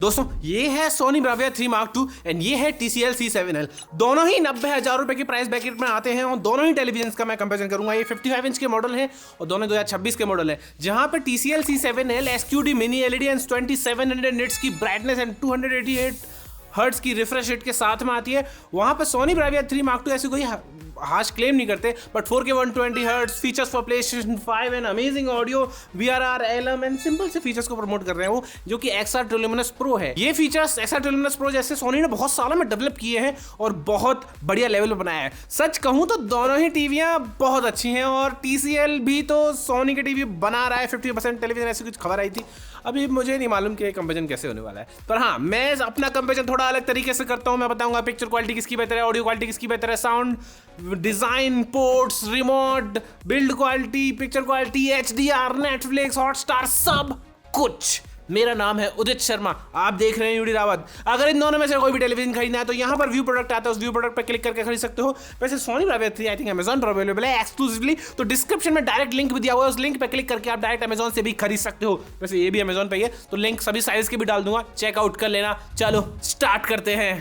दोस्तों ये है Sony Bravia 3 Mark II and ये है TCL C7L। दोनों ही 90,000 रुपए की प्राइस ब्रैकेट में आते हैं और दोनों ही टेलीविजन का मैं कंपैरिजन करूंगा। ये 55 इंच के मॉडल है और दोनों 2026 के मॉडल है, जहां पे TCL C7L SQD mini LED and 2700 nits की ब्राइटनेस एंड 288 हर्ट्ज की रिफ्रेश रेट के साथ में आती है। वहां पे सोनी ब्राविया 3 Mark II ऐसी कोई हाश क्लेम नहीं करते, but 4K 120 hertz features for PlayStation 5 and amazing audio VRR LM and simple से फीचर्स को प्रमोट कर रहे हैं वो, जो कि XR Luminous Pro है। ये फीचर्स XR Luminous Pro जैसे सोनी ने बहुत सालों में डेवलप किए हैं और बहुत बढ़िया लेवल पे बनाया है। सच कहूं तो दोनों ही टीवियां बहुत अच्छी हैं और TCL भी तो सोनी की टीवी बना रहा है 50% टेलीविजन, ऐसी कुछ खबर आई थी। अभी मुझे नहीं मालूम कि कंपैरिजन कैसे होने वाला है, पर हाँ मैं अपना कंपैरिजन थोड़ा अलग तरीके से करता हूं। मैं बताऊंगा पिक्चर क्वालिटी किसकी बेहतर है, ऑडियो क्वालिटी किसकी बेहतर है, sound design, ports, remote, build quality, picture quality, HDR, Netflix, Hotstar, सब कुछ। मेरा नाम है उदित शर्मा, आप देख रहे हैं यूडी रावत। अगर इन दोनों में से कोई भी टेलीविजन खरीदना है तो यहाँ पर व्यू प्रोडक्ट आता है, उस व्यू प्रोडक्ट पर क्लिक करके खरीद सकते हो। वैसे Sony Bravia 3 I think Amazon पर अवेलेबल है एक्सक्लूसिवली, तो डिस्क्रिप्शन में डायरेक्ट लिंक भी दिया हुआ है, उस लिंक पर क्लिक करके आप डायरेक्ट अमेजॉन से भी खरीद सकते हो। वैसे ये भी अमेजॉन पे ही है, तो लिंक सभी साइज के भी डाल दूंगा, चेकआउट कर लेना। चलो स्टार्ट करते हैं।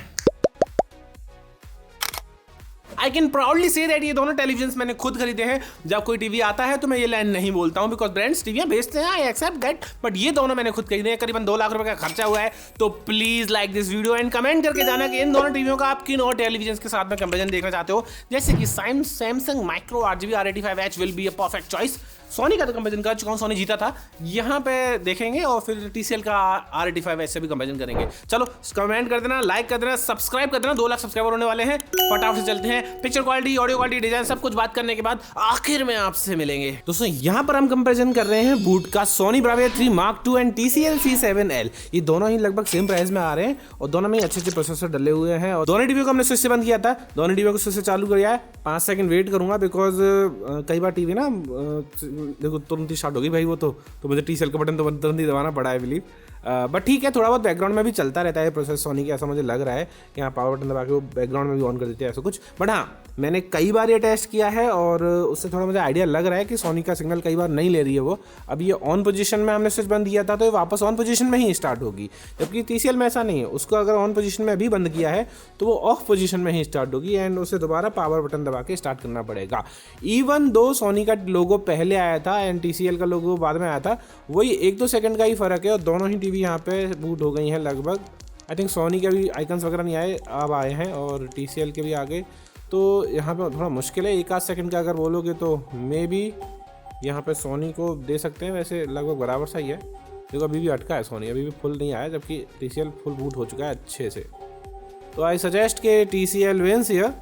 I can proudly say that ये दोनों टेलीविजन मैंने खुद खरीदे हैं। जब कोई टीवी आता है तो मैं ये लाइन नहीं बोलता हूँ, बिकॉज ब्रांड्स टीवियां बेचते हैं, आई एक्सेप्ट दैट, बट ये दोनों मैंने खुद खरीदे हैं। करीबन 2 लाख रुपए का खर्चा हुआ है। तो please like this video and comment करके जाना कि इन दोनों टीवियों का आप किन और टेलीविजन के साथ में कंपैरिजन देखना चाहते हो। जैसे कि Samsung micro RGB R85H will be a perfect choice. Sony का तो कंपैरिजन कर चुका हूँ, सोनी जीता था, यहाँ पे देखेंगे और फिर TCL का R85H से भी कंपैरिजन करेंगे। चलो कमेंट कर देना, लाइक कर देना, सब्सक्राइब कर देना। 2 लाख सब्सक्राइबर होने वाले हैं, फटाफट से चलते हैं। Picture quality, audio quality, design सब कुछ बात करने के बाद आखिर में आपसे मिलेंगे। दोस्तों यहाँ पर हम कंपैरिजन कर रहे हैं बूट का Sony Bravia 3 Mark II and TCL C7L। ये दोनों ही लगभग सेम प्राइस में आ रहे हैं और दोनों में अच्छे प्रोसेसर डले हुए हैं। और दोनों टीवी को हमने स्विच से बंद किया था, दोनों टीवी को स्विच से चालू किया है। 5 सेकंड वेट करूंगा, बिकॉज कई बार टीवी ना देखो तुरंत स्टार्ट होगी भाई वो तो मुझे TCL का बटन तो तुरंत ही दबाना पड़ा है बिलीव। बट ठीक है, थोड़ा बहुत बैकग्राउंड में भी चलता रहता है प्रोसेस सोनी की, ऐसा मुझे लग रहा है कि हाँ पावर बटन दबा के वो बैकग्राउंड में भी ऑन कर देते हैं ऐसा कुछ। बट हाँ मैंने कई बार ये टेस्ट किया है और उससे थोड़ा मुझे आइडिया लग रहा है कि सोनी का सिग्नल कई बार नहीं ले रही है वो। अब ये ऑन पोजीशन में हमने स्विच बंद किया था तो ये वापस ऑन पोजीशन में ही स्टार्ट होगी, जबकि TCL में ऐसा नहीं है। उसको अगर ऑन पोजीशन में अभी बंद किया है तो वो ऑफ पोजीशन में ही स्टार्ट होगी एंड उसे दोबारा पावर बटन दबा के स्टार्ट करना पड़ेगा। इवन दो सोनी का लोगो पहले आया था एंड TCL का लोगो बाद में आया था, वही 1-2 सेकंड का ही फर्क है और दोनों ही टीवी यहाँ पे बूट हो गई हैं लगभग। आई थिंक सोनी के भी आइकन्स वगैरह नहीं आए, अब आए हैं और TCL के भी आ गए। तो यहाँ पे थोड़ा मुश्किल है, 1-8 सेकंड का अगर बोलोगे तो मे बी यहाँ पे सोनी को दे सकते हैं। वैसे लगभग बराबर सा ही है, देखो अभी भी अटका है सोनी, अभी भी फुल नहीं आया, जबकि TCL फुल बूट हो चुका है अच्छे से। तो आई सजेस्ट के TCL wins here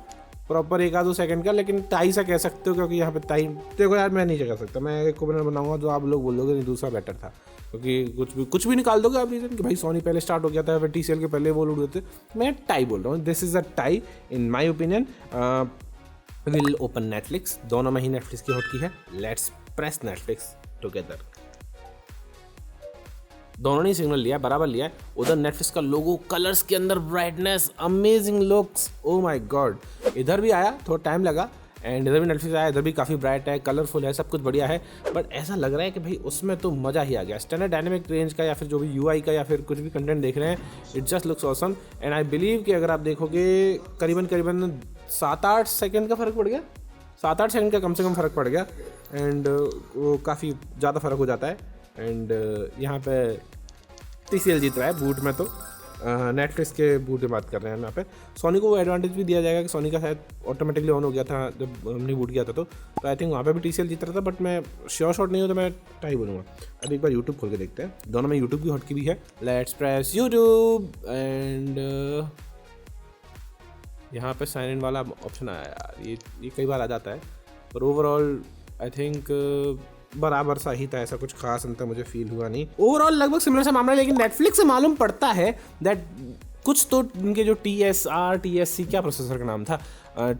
proper 1-2 second का, लेकिन टाई सा कह सकते हो क्योंकि यहाँ पे टाई देखो यार मैं नहीं कह सकता, मैं एक ओपनर बनाऊंगा जो आप लोग बोलोगे नहीं दूसरा बेटर था, क्योंकि कुछ भी निकाल दोगे आप रीजन कि भाई सोनी पहले स्टार्ट हो गया था फिर TCL के पहले वो लूट देते। मैं टाई बोल रहा हूँ, this is a tie in my opinion. Will open Netflix, दोनों में ही नेटफ्लिक्स की हॉट की है, लेट्स प्रेस नेटफ्लिक्स टुगेदर। दोनों ने सिग्नल लिया, बराबर लिया है। उधर नेटफ्लिक्स का लोगो, कलर्स के अंदर brightness, amazing looks, oh my God. इधर भी आया, थोड़ा टाइम लगा एंड इधर भी नेटफ्लिक्स आया, इधर भी काफ़ी ब्राइट है, कलरफुल है, सब कुछ बढ़िया है। बट ऐसा लग रहा है कि भाई उसमें तो मज़ा ही आ गया। स्टैंडर्ड डायनेमिक रेंज का या फिर जो भी UI का या फिर कुछ भी कंटेंट देख रहे हैं, it just looks awesome and I believe कि अगर आप देखोगे करीबन 7-8 सेकंड का फ़र्क पड़ गया, 7-8 सेकंड का कम से कम फ़र्क पड़ गया एंड वो काफ़ी ज़्यादा फ़र्क हो जाता है। एंड यहाँ पे TCL जीत रहा है बूट में, तो नेटफ्लिक्स के बूट की बात कर रहे हैं यहाँ पे। सोनी को वो एडवांटेज भी दिया जाएगा कि सोनी का शायद ऑटोमेटिकली ऑन हो गया था जब हमने बूट किया था, तो आई थिंक वहाँ पे भी TCL जीत रहा था। बट मैं श्योर शॉट नहीं हूँ तो मैं टाई बोलूँगा। अब एक बार यूट्यूब खोल के देखते हैं, दोनों में यूट्यूब की हॉटकी भी है। लेट्स प्रेस यूट्यूब एंड यहाँ पे साइन इन वाला ऑप्शन आया यार, ये कई बार आ जाता है, पर ओवरऑल आई थिंक बराबर सा ही था, ऐसा कुछ खास अंतर मुझे फील हुआ नहीं। ओवरऑल लगभग सिमिलर सा मामला है, लेकिन नेटफ्लिक्स से मालूम पड़ता है दैट कुछ तो इनके जो TSC क्या प्रोसेसर का नाम था,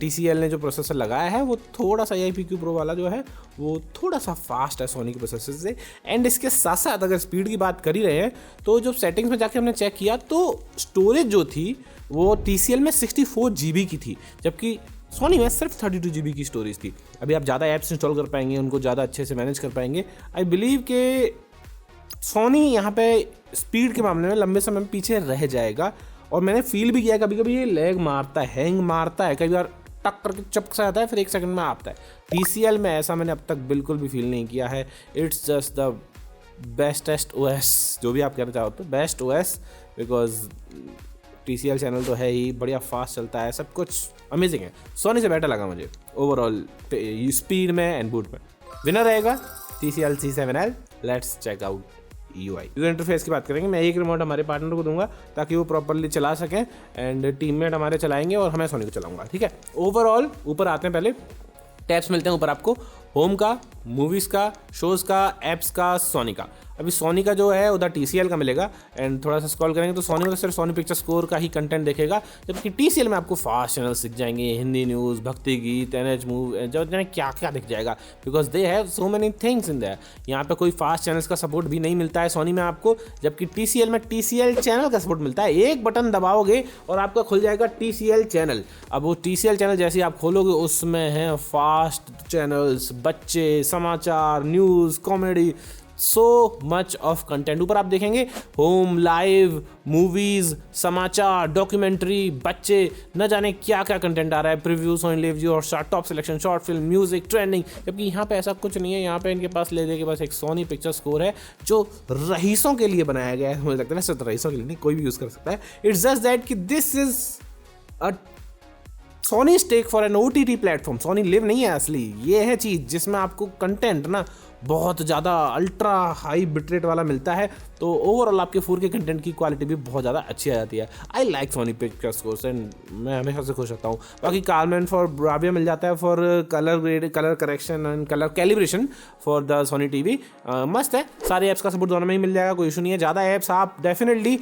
TCL ने जो प्रोसेसर लगाया है वो थोड़ा सा AIPQ Pro वाला जो है वो थोड़ा सा फास्ट है सोनी के प्रोसेसर से। एंड इसके साथ साथ अगर स्पीड की बात कर ही रहे हैं तो जो सेटिंग्स में जाके हमने चेक किया तो स्टोरेज जो थी वो TCL में 64 GB की थी, जबकि सोनी में सिर्फ 32 GB की स्टोरेज थी। अभी आप ज़्यादा ऐप्स इंस्टॉल कर पाएंगे, उनको ज़्यादा अच्छे से मैनेज कर पाएंगे। आई बिलीव के सोनी यहाँ पे स्पीड के मामले में लंबे समय में पीछे रह जाएगा, और मैंने फील भी किया कभी कभी ये लैग मारता है, हैंग मारता है, कई बार टक करके चपक सा आता है, फिर 1 सेकंड में आता है। TCL में ऐसा मैंने अब तक बिल्कुल भी फील नहीं किया है। It's just the bestest OS, जो भी आप कहना चाहो तो best OS, because TCL channel तो है ही, बढ़िया फास्ट चलता है, सब कुछ अमेजिंग है। सोनी से बेटर लगा मुझे ओवरऑल स्पीड में एंड बूट में। विनर रहेगा TCL C7L। Let's check out UI। User interface की बात करेंगे, मैं एक रिमोट हमारे पार्टनर को दूंगा ताकि वो प्रॉपरली चला सकें, एंड टीममेट हमारे चलाएंगे और हमें सोनी को चलाऊंगा, ठीक है। ओवरऑल ऊपर आते हैं, पहले टैब्स मिलते हैं ऊपर आपको, होम का, मूवीज़ का, शोज़ का, एप्स का, सोनी का। अभी सोनी का जो है उधर TCL का मिलेगा, एंड थोड़ा सा स्क्रॉल करेंगे तो सोनी में तो सिर्फ सोनी पिक्चर स्कोर का ही कंटेंट देखेगा, जबकि TCL में आपको फास्ट चैनल्स दिख जाएंगे, हिंदी न्यूज़, भक्ति गीत, NH मूव, जो क्या क्या दिख जाएगा, because they have so many things in their. यहाँ पे कोई फास्ट चैनल्स का सपोर्ट भी नहीं मिलता है सोनी में आपको, जबकि TCL में TCL चैनल का सपोर्ट मिलता है। एक बटन दबाओगे और आपका खुल जाएगा TCL चैनल। अब वो TCL चैनल जैसे आप खोलोगे उसमें हैं फास्ट चैनल्स, बच्चे, समाचार, news, comedy, so much of content. ऊपर आप देखेंगे होम, लाइव, मूवीज, समाचार, डॉक्यूमेंट्री, बच्चे, न जाने क्या क्या कंटेंट आ रहा है, प्रीव्यू, सोनी लिव यू, Hotstar, top selection, short film, music, trending. जबकि यहाँ पे ऐसा कुछ नहीं है, यहाँ पे इनके पास ले दे के बस एक सोनी पिक्चर स्कोर है जो रईसों के लिए बनाया गया है। मुझे लगता है सिर्फ रईसों के लिए नहीं, कोई भी यूज़ कर सकता है। इट्स जस्ट दैट कि this is a Sony stake for an OTT platform. Sony LIV नहीं है असली, ये है चीज़ जिसमें आपको कंटेंट ना बहुत ज़्यादा अल्ट्रा हाई बिटरेट वाला मिलता है, तो ओवरऑल आपके 4K कंटेंट की क्वालिटी भी बहुत ज़्यादा अच्छी आ जाती है। I like Sony picture scores and मैं हमेशा से खुश होता हूँ। बाकी कार्मेन फॉर ब्राविया मिल जाता है for colour grade, colour correction and colour calibration for the Sony TV। मस्त है, सारे ऐप्स का सपोर्ट दोनों में ही मिल जाएगा, कोई इशू नहीं है। ज़्यादा ऐप्स आप डेफिनेटली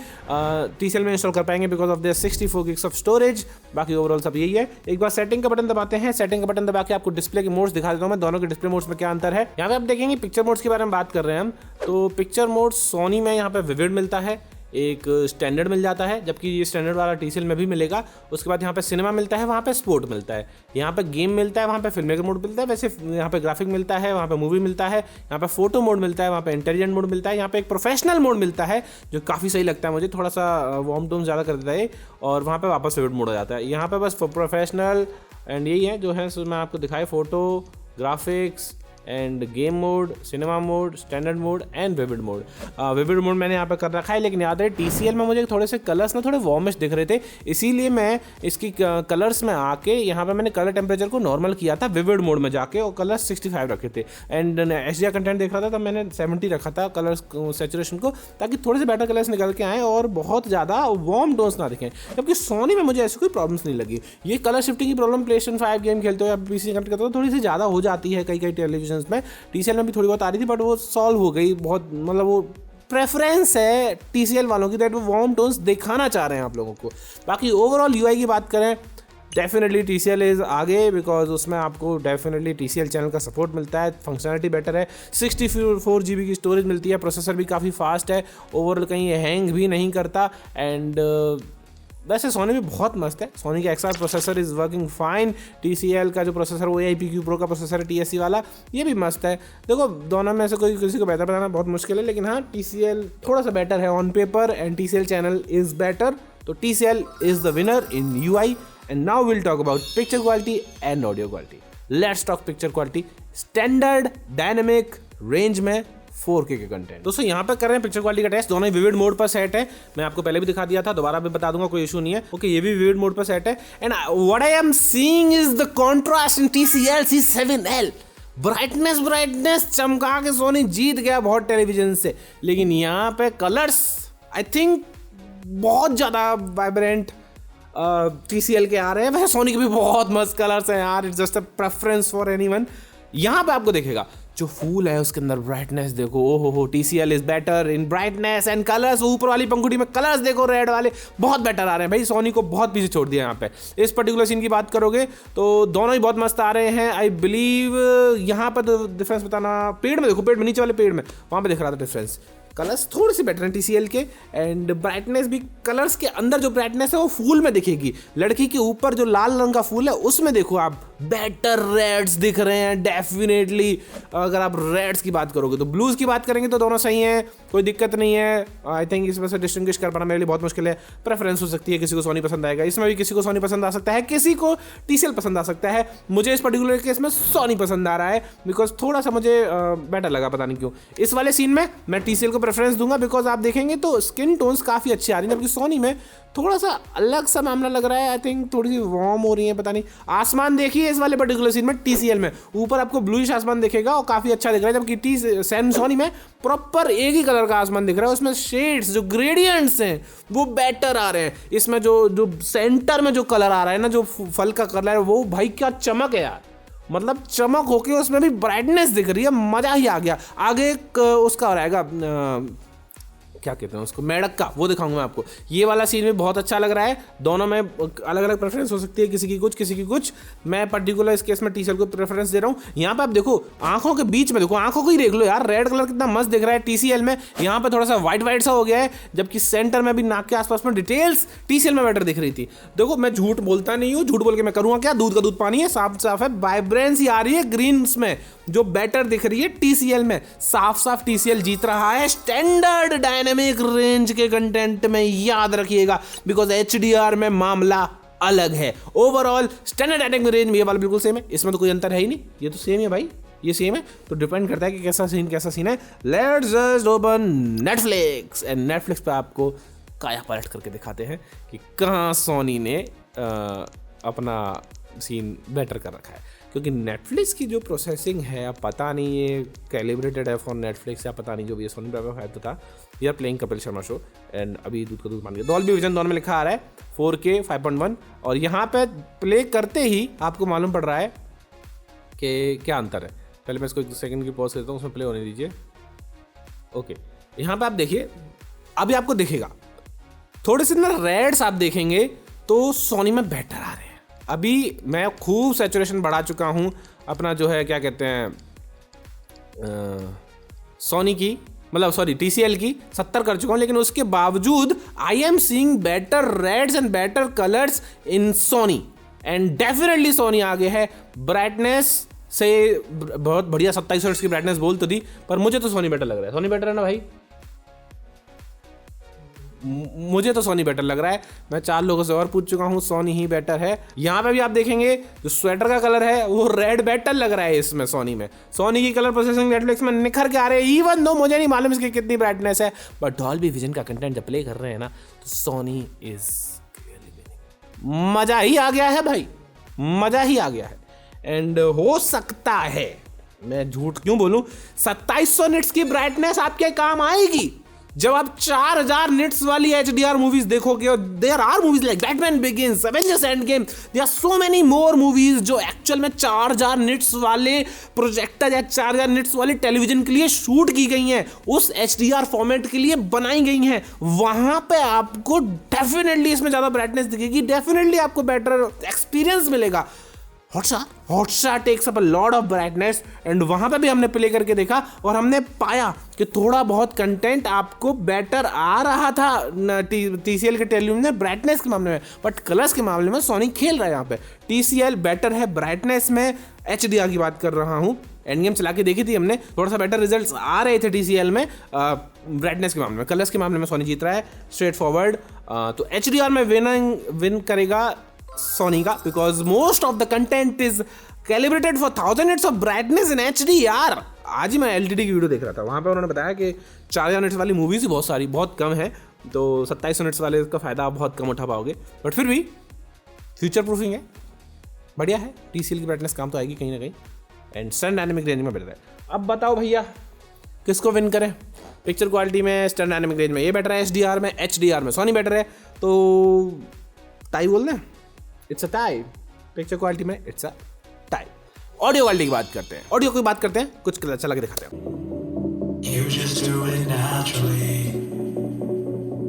TCL में इंस्टॉल कर पाएंगे because of their 64 GB of storage. बाकी ओवरऑल सब यही है। एक बार सेटिंग का बटन दबाते हैं, सेटिंग का बटन दबा के आपको डिस्प्ले के मोड्स दिखा देता हूँ मैं, दोनों के डिस्प्ले मोड्स में क्या अंतर है। यहाँ पे आप देखेंगे पिक्चर मोड्स के बारे में बात कर रहे हैं हम, तो पिक्चर मोड सोनी में यहाँ पे विविड मिलता है, एक स्टैंडर्ड मिल जाता है, जबकि ये स्टैंडर्ड वाला TCL में भी मिलेगा। उसके बाद यहाँ पे सिनेमा मिलता है, वहाँ पे स्पोर्ट मिलता है, यहाँ पे गेम मिलता है, वहाँ पे फिल्म मेकर मोड मिलता है, वैसे यहाँ पे ग्राफिक मिलता है, वहाँ पे मूवी मिलता है, यहाँ पे फोटो मोड मिलता है, वहाँ पे इंटेलिजेंट मोड मिलता है, यहाँ पे एक प्रोफेशनल मोड मिलता है जो काफ़ी सही लगता है मुझे, थोड़ा सा वार्म टोन ज़्यादा कर देता है, और वहाँ पर वापस फेवरेट मोड हो जाता है। यहाँ पर बस प्रोफेशनल एंड यही है जो है सो मैं आपको दिखाए, photo, graphics end game mode, cinema mode, standard mode and vivid mode. Vivid mode मैंने यहाँ पे कर रखा है, लेकिन याद है TCL में मुझे थोड़े से कलर्स ना थोड़े वार्मिश दिख रहे थे, इसीलिए मैं इसकी कलर्स में आके यहाँ पे मैंने कलर टेम्परेचर को नॉर्मल किया था विविड मोड में जाके, और कलर 65 रखे थे। एंड HDR कंटेंट देख रहा था तब मैंने 70 रखा था कलर सेचुरेशन को, ताकि थोड़े से बेटर कलर्स निकल के आएँ और बहुत ज़्यादा वार्म टोन्स ना दिखें। जबकि सोनी में मुझे ऐसी कोई प्रॉब्लम्स नहीं लगी। ये कलर शिफ्टिंग की प्रॉब्लम PlayStation 5 गेम खेलते हो या PC कनेक्ट करते हो थोड़ी सी ज़्यादा हो जाती है कई टेलीविजन में। TCL में भी थोड़ी बहुत आ रही थी, बट वो सॉल्व हो गई बहुत, मतलब वो प्रेफरेंस है TCL वालों की, दैट वो वार्म टोन्स दिखाना चाह रहे हैं आप लोगों को। बाकी ओवरऑल UI की बात करें, डेफिनेटली TCL इज़ आगे, बिकॉज उसमें आपको डेफिनेटली TCL चैनल का सपोर्ट मिलता है, फंक्शनलिटी बेटर है, 64 GB की स्टोरेज मिलती है, प्रोसेसर भी काफ़ी फास्ट है, ओवरऑल कहीं हैंग भी नहीं करता। एंड वैसे सोनी भी बहुत मस्त है, सोनी का XR processor is working fine. TCL का जो प्रोसेसर वो AIPQ Pro का प्रोसेसर है TSC वाला, ये भी मस्त है। देखो दोनों में से कोई किसी को बेहतर बताना बहुत मुश्किल है, लेकिन हाँ TCL थोड़ा सा बेटर है on paper and TCL channel is better, तो TCL is the winner in UI। And now will talk about picture quality and audio quality. Let's talk picture quality. Standard dynamic range में 4K के content. दोस्तों यहाँ पे कर रहे हैं picture quality का टेस्ट, दोनों ही विविड मोड पर सेट है, मैं आपको पहले भी दिखा दिया था, दोबारा भी बता दूंगा, कोई इशू नहीं है। ओके, ये भी विविड मोड पर सेट है। And what I am seeing is the contrast in TCL C7L। Brightness चमका के सोनी जीत गया बहुत टेलीविजन से, लेकिन यहाँ पे कलर्स आई थिंक बहुत ज़्यादा वाइब्रेंट TCL के आ रहे हैं। वैसे सोनी के भी बहुत मस्त कलर्स हैं यार, it's just a preference for anyone. यहाँ पे आपको देखेगा जो फूल है उसके अंदर ब्राइटनेस देखो, ओ हो TCL is better in brightness and colours. ऊपर वाली पंखुड़ी में कलर्स देखो रेड वाले बहुत बेटर आ रहे हैं भाई, सोनी को बहुत पीछे छोड़ दिया यहाँ पे। इस पर्टिकुलर सीन की बात करोगे तो दोनों ही बहुत मस्त आ रहे हैं। आई बिलीव यहाँ पर तो डिफरेंस बताना, पेड़ में देखो, पेड़ में नीचे वाले पेड़ में वहाँ पे दिख रहा था डिफरेंस, कलर्स थोड़े से बेटर हैं TCL के। एंड ब्राइटनेस भी, कलर्स के अंदर जो ब्राइटनेस है वो फूल में दिखेगी, लड़की के ऊपर जो लाल रंग का फूल है उसमें देखो आप बेटर रेड्स दिख रहे हैं डेफिनेटली। अगर आप रेड्स की बात करोगे तो ब्लूज की बात करेंगे तो दोनों सही हैं, कोई दिक्कत नहीं है। आई थिंक इसमें से डिस्टिंग्विश कर पाना मेरे लिए बहुत मुश्किल है। प्रेफरेंस हो सकती है, किसी को सोनी पसंद आएगा, इसमें भी किसी को सोनी पसंद आ सकता है, किसी को टीसीएल पसंद आ सकता है। मुझे इस पर्टिकुलर केस में सोनी पसंद आ रहा है बिकॉज थोड़ा सा मुझे बेटर लगा, पता नहीं क्यों। इस वाले सीन में मैं टीसीएल को प्रेफरेंस दूंगा बिकॉज आप देखेंगे तो स्किन टोन्स काफ़ी अच्छी आ रही है, जबकि सोनी में थोड़ा सा अलग सा मामला लग रहा है। आई थिंक थोड़ी सी वार्म हो रही है, पता नहीं। आसमान देखिए इस वाले पर्टिकुलर सीन में टीसीएल में ऊपर आपको ब्लूइश आसमान दिखेगा और काफ़ी अच्छा दिख रहा है, जबकि सोनी में प्रॉपर एक ही कलर का आसमान दिख रहा है। उसमें शेड्स जो ग्रेडियंट्स हैं वो बेटर आ रहे हैं। इसमें जो सेंटर में जो कलर आ रहा है ना, जो फल का कलर है, वो भाई क्या चमक है यार, मतलब चमक होके उसमें भी ब्राइटनेस दिख रही है, मजा ही आ गया। आगे एक उसका रहेगा क्या कहते हैं उसको, मेढक का, वो दिखाऊंगा मैं आपको। ये वाला सीन भी बहुत अच्छा लग रहा है। दोनों में अलग अलग प्रेफरेंस हो सकती है, किसी की कुछ किसी की कुछ। मैं पर्टिकुलर इस केस में टीसीएल को प्रेफरेंस दे रहा हूँ। यहाँ पे आप देखो आंखों के बीच में, देखो आंखों को ही देख लो यार, रेड कलर कितना मस्त दिख रहा है टीसीएल में। यहाँ पे थोड़ा सा व्हाइट सा हो गया है, जबकि सेंटर में भी नाक के आसपास में डिटेल्स टीसीएल में बेटर दिख रही थी। देखो मैं झूठ बोलता नहीं हूँ, झूठ बोल के मैं करूँगा क्या, दूध का दूध पानी है, साफ साफ है, वाइब्रेंसी आ रही है ग्रीन्स में जो बेटर दिख रही है टीसीएल में। साफ साफ टीसीएल जीत रहा है स्टैंडर्ड डायनेमिक रेंज के कंटेंट में, याद रखिएगा, बिकॉज एचडीआर में मामला अलग है। ओवरऑल स्टैंडर्ड डायनेमिक रेंज में ये वाला बिल्कुल सेम है, इसमें तो कोई अंतर है ही नहीं, ये तो सेम है भाई, ये सेम है। तो डिपेंड करता है कि कैसा सीन है। Let's just open Netflix and Netflix पे आपको काया पलट करके दिखाते हैं कि कहाँ सोनी ने अपना सीन बेटर कर रखा है। क्योंकि नेटफ्लिक्स की जो प्रोसेसिंग है, अब पता नहीं ये कैलिब्रेटेड है फॉर नेटफ्लिक्स या पता नहीं, जो भी है सोनी ब्रावो है तो था। We are playing Kapil Sharma show and अभी दूध का दूध मान गया। डॉल्बी विजन दोनों में लिखा आ रहा है 4K 5.1 और यहाँ पे प्ले करते ही आपको मालूम पड़ रहा है कि क्या अंतर है। पहले मैं इसको एक सेकंड की पॉज करता हूँ, उसमें प्ले होने दीजिए। ओके, यहाँ पे आप देखिए, अभी आपको दिखेगा थोड़े से ना रेड्स आप देखेंगे तो सोनी में बेटर आ रहे हैं। अभी मैं खूब सैचुरेशन बढ़ा चुका हूँ अपना, जो है क्या कहते हैं, सोनी की, मतलब सॉरी टीसीएल की 70 कर चुका हूँ, लेकिन उसके बावजूद I am seeing better reds and better colours in Sony and definitely Sony आगे है ब्राइटनेस से। बहुत बढ़िया 27 हर्ट्ज की ब्राइटनेस बोल तो दी, पर मुझे तो सोनी बेटर लग रहा है। सोनी बेटर है ना भाई, मुझे तो सोनी बेटर लग रहा है। मैं 4 लोगों से और पूछ चुका हूँ, सोनी ही बेटर है। यहाँ पे भी आप देखेंगे जो स्वेटर का कलर है वो रेड बेटर लग रहा है इसमें सोनी में। सोनी की कलर प्रोसेसिंग नेटफ्लिक्स में निखर के आ रहे हैं, इवन दो मुझे नहीं मालूम इसकी कितनी ब्राइटनेस है, बट डॉल्बी विजन का कंटेंट जब प्ले कर रहे हैं ना तो सोनी इज मजा ही आ गया है भाई, मजा ही आ गया है। एंड हो सकता है, मैं झूठ क्यों बोलूं, 2700 निट्स की ब्राइटनेस आपके काम आएगी जब आप 4000 निट्स वाली HDR मूवीज देखोगे। और there are movies like Batman Begins, Avengers Endgame, there are so many more movies जो एक्चुअल में 4000 निट्स वाले प्रोजेक्टर या 4000 निट्स वाले टेलीविजन के लिए शूट की गई हैं, उस HDR फॉर्मेट के लिए बनाई गई हैं। वहां पे आपको डेफिनेटली इसमें ज्यादा ब्राइटनेस दिखेगी, डेफिनेटली आपको बेटर एक्सपीरियंस मिलेगा। Hotstar takes up a lot of brightness and वहां पे भी हमने प्ले करके देखा और हमने पाया कि थोड़ा बहुत कंटेंट आपको बेटर आ रहा था टीसीएल के टेलीविजन में ब्राइटनेस के मामले में, बट कलर्स के मामले में सोनी खेल रहा है। यहाँ पे टीसीएल बेटर है ब्राइटनेस में। HDR की बात कर रहा हूँ, एंड गेम चला के देखी थी हमने, थोड़ा सा बेटर रिजल्ट्स आ रहे थे टीसीएल में ब्राइटनेस के मामले में। कलर्स के मामले में सोनी जीत रहा है स्ट्रेट फॉरवर्ड। तो HDR में विन करेगा सोनी का, because most of the content is calibrated for 1000 nits of brightness in HDR। आज ही मैं LTD की वीडियो देख रहा था, वहाँ पे उन्होंने बताया कि 4000 निट्स वाली मूवीज ही बहुत सारी, बहुत कम है, तो 2700 निट्स वाले का फ़ायदा आप बहुत कम उठा पाओगे, बट फिर भी फ्यूचर प्रूफिंग है, बढ़िया है। टीसीएल की ब्राइटनेस काम तो आएगी कहीं ना कहीं, एंड स्टैंड डायनेमिक रेंज में बेटर है। अब बताओ भैया किसको विन करें? पिक्चर क्वालिटी में स्टैंड डायनेमिक रेंज में ये बेटर है, HDR में HDR में सोनी बेटर है, तो टाई बोल दें, it's a tie. Picture quality में it's a tie. Audio quality की बात करते हैं, ऑडियो की बात करते हैं, कुछ अच्छा लगे दिखाते हैं। You just do it naturally.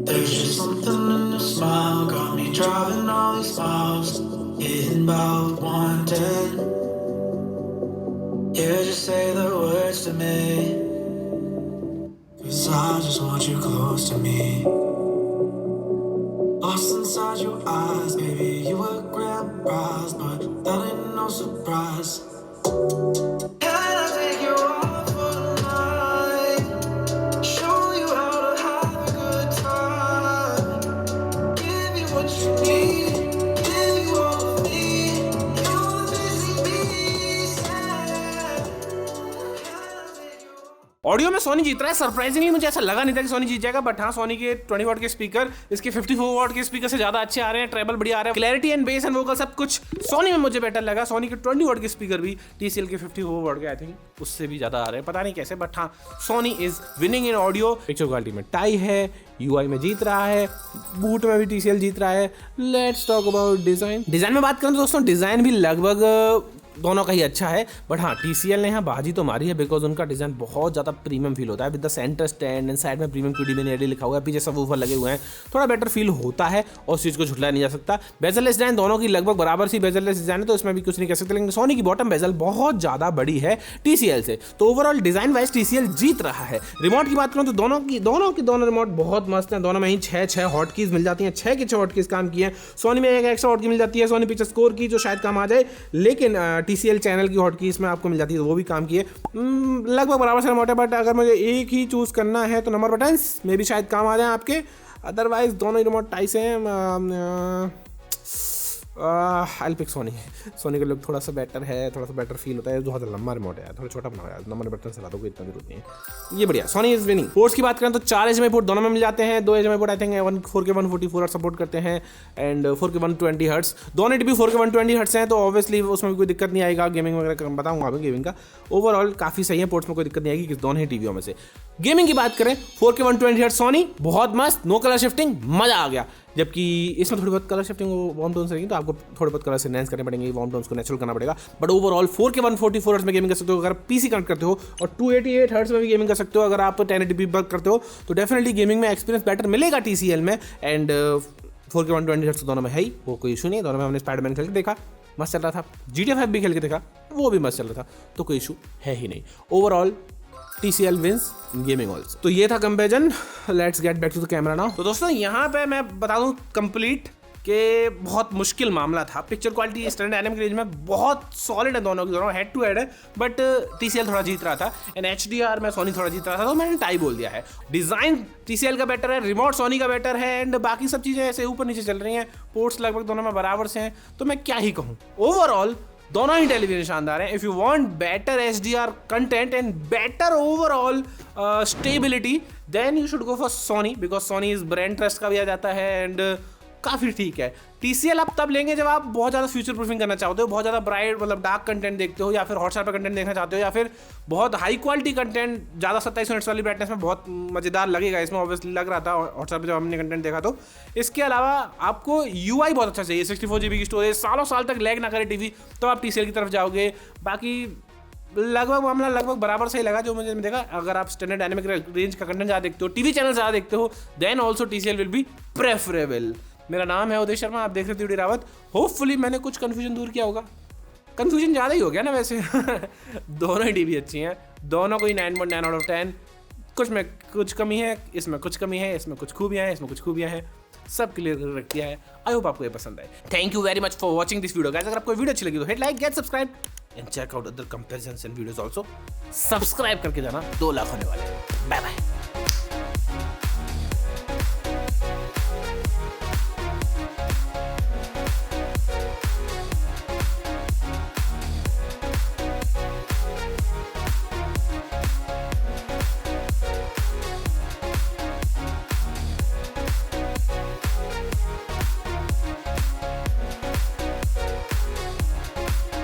There's just something in your smile, got me driving all these miles, hitting about 110. You just say the words to me, 'cause I just want you close to me. Lost inside your eyes, baby, you were grand prize, but that ain't no surprise. Can I take you out for the night? Show you how to have a good time. Give you what you need, give you all of me. You're the busy beast. Audio में सोनी जीत रहा है। Surprisingly मुझे ऐसा लगा नहीं था कि सोनी जीत जाएगा, बट हाँ, सोनी के 20 वॉट के स्पीकर इसके 54 वॉट के स्पीकर से ज्यादा अच्छे आ रहे हैं, ट्रेबल बढ़िया आ रहा है, clarity and base and vocal सब कुछ सोनी में मुझे बेटर लगा। सोनी के 20 वॉट के स्पीकर भी TCL के 54 वॉट के आई थिंक उससे भी ज्यादा आ रहे हैं, पता नहीं कैसे, बट हाँ, Soni is winning in audio. Picture quality में टाई है, UI में जीत रहा है, बूट में भी TCL जीत रहा है। लेट्स टॉक अबाउट डिजाइन में बात करें तो दोस्तों डिजाइन भी लगभग दोनों का ही अच्छा है, बट हाँ, TCL ने यहाँ बाजी तो मारी है बिकॉज उनका डिजाइन बहुत ज़्यादा प्रीमियम फील होता है with the centre stand and side में प्रीमियम QD लिखा हुआ है, पीछे सबवूफर लगे हुए हैं, थोड़ा बेटर फील होता है और उस चीज़ को झुटलाया नहीं जा सकता। बेजललेस डिजाइन दोनों की लगभग बराबर सी बेजललेस डिजाइन है, तो इसमें भी कुछ नहीं कह सकते, लेकिन सोनी की बॉटम बेजल बहुत ज़्यादा बड़ी है TCL से, तो ओवरऑल डिजाइन वाइज TCL जीत रहा है। रिमोट की बात करूँ तो दोनों रिमोट बहुत मस्त हैं, दोनों में ही 6 हॉट कीज मिल जाती हैं, 6 की 6 हॉट कीज काम की हैं। सोनी में एक एक्स्ट्रा हॉट की मिल जाती है, सोनी पिक्चर स्कोर की, जो शायद काम आ जाए, लेकिन TCL चैनल की हॉट की इसमें आपको मिल जाती है, तो वो भी काम की है। लगभग बराबर से रिमोट है, बट अगर मुझे एक ही चूज करना है तो नंबर बटन्स में भी शायद काम आ जाए आपके, अदरवाइज दोनों ही रिमोट टाइस हैं। आई पिक सोनी का लुक थोड़ा सा बेटर है, थोड़ा सा बेटर फील होता है, बहुत लंबा रिमोट है, थोड़ा छोटा बनाया, नंबर बटन से ला दो, कोई इतना जरूरत नहीं है, ये बढ़िया। Soni is winning. पोर्ट्स की बात करें तो 4 HDMI पोर्ट दोनों में मिल जाते हैं, 2 HDMI port I think 4K 144 hertz support करते हैं एंड 4K 120 हर्ट्ज, दोनों भी 4K 120 हर्ट्ज हैं, तो ऑब्वियसली उसमें भी कोई दिक्कत नहीं आएगा। गेमिंग वगैरह बताऊंगा अभी, गेमिंग का ओवरऑल काफी सही है, पोर्ट्स में कोई दिक्कत नहीं आएगी दोनों ही टीवियों में से। गेमिंग की बात करें 4K 120 हर्ट्ज सोनी बहुत मस्त, नो कलर शिफ्टिंग, मजा आ गया, जबकि इसमें थोड़ी बहुत कलर शिफ्टिंग वार्म टोन्स रहेंगी, तो आपको थोड़े बहुत कलर से एनहांस करने पड़ेंगे, वार्म टोन्स को नेचुरल करना पड़ेगा, बट ओवरऑल 4K 144 हर्ट्ज में गेमिंग कर सकते हो अगर PC कनेक्ट करते हो, और 288 हर्ट्ज में भी गेमिंग कर सकते हो अगर आप 1080p वर्क करते हो, तो डेफिनेटली गेमिंग में एक्सपीरियंस बेटर मिलेगा TCL में। एंड 4K 120 हर्ट्ज दोनों में है ही, वो कोई इशू नहीं है, दोनों में हमने स्पाइडरमैन खेल के देखा, मस्त चल रहा था, GTA 5 भी खेल के देखा, वो भी मस्त चल रहा था, तो कोई इशू है ही नहीं। Overall TCL wins gaming also. तो ये था comparison. Let's get back to the camera now. तो दोस्तों यहाँ पे मैं बता दूँ कंप्लीट के बहुत मुश्किल मामला था। Picture quality standard dynamic range में बहुत सॉलिड है, दोनों की दोनों हेड टू हेड है, बट TCL थोड़ा जीत रहा था, एंड HDR में सोनी थोड़ा जीत रहा था, तो मैंने टाई बोल दिया है। डिजाइन TCL का बेटर है, रिमोट सोनी का बेटर है, एंड बाकी सब चीज़ें ऐसे ऊपर नीचे चल रही हैं, पोर्ट्स लगभग दोनों में बराबर से हैं, तो मैं क्या ही कहूँ। ओवरऑल दोनों ही टेलीविजन शानदार हैं। If you want better HDR content and better overall stability, then you should go for Sony, because Sony is brand trust का भी आ जाता है, एंड काफ़ी ठीक है। TCL आप तब लेंगे जब आप बहुत ज़्यादा फ्यूचर प्रूफिंग करना चाहते हो, बहुत ज़्यादा ब्राइट मतलब डार्क कंटेंट देखते हो, या फिर हॉटस्टार पर कंटेंट देखना चाहते हो, या फिर बहुत हाई क्वालिटी कंटेंट ज़्यादा 27 मिनट्स वाली ब्राइटनेस में बहुत मज़ेदार लगेगा, इसमें ऑब्वियसली लग रहा था हॉटस्टार पर जब हमने कंटेंट देखा तो। इसके अलावा आपको UI बहुत अच्छा चाहिए, 64 GB की स्टोरेज, सालों साल तक लैग ना करे TV, तो आप TCL की तरफ जाओगे। बाकी लगभग मामला लगभग बराबर से ही लगा जो मुझे देखा। अगर आप स्टैंडर्ड डायनामिक रेंज का कंटेंट ज़्यादा देखते हो, TV चैनल ज़्यादा देखते हो, then also TCL will be preferable. मेरा नाम है उदय शर्मा, आप देख रहे थे डी रावत। होपफुली मैंने कुछ कन्फ्यूजन दूर किया होगा, कन्फ्यूजन ज़्यादा ही हो गया ना वैसे। दोनों ही टीवी अच्छी हैं, दोनों को ही 9.9 आउट ऑफ 10। कुछ में कुछ कमी है, इसमें कुछ कमी है, इसमें कुछ खूबियाँ हैं, इसमें कुछ खूबियाँ हैं, सब क्लियर कर रख दिया है। आई होप आपको ये पसंद आए। Thank you very much for watching this video guys. अगर आपको वीडियो अच्छी लगी तो hit like, get subscribe and check out other comparisons and videos also. Subscribe करके जाना, 2 लाख होने वाले हैं। Bye bye.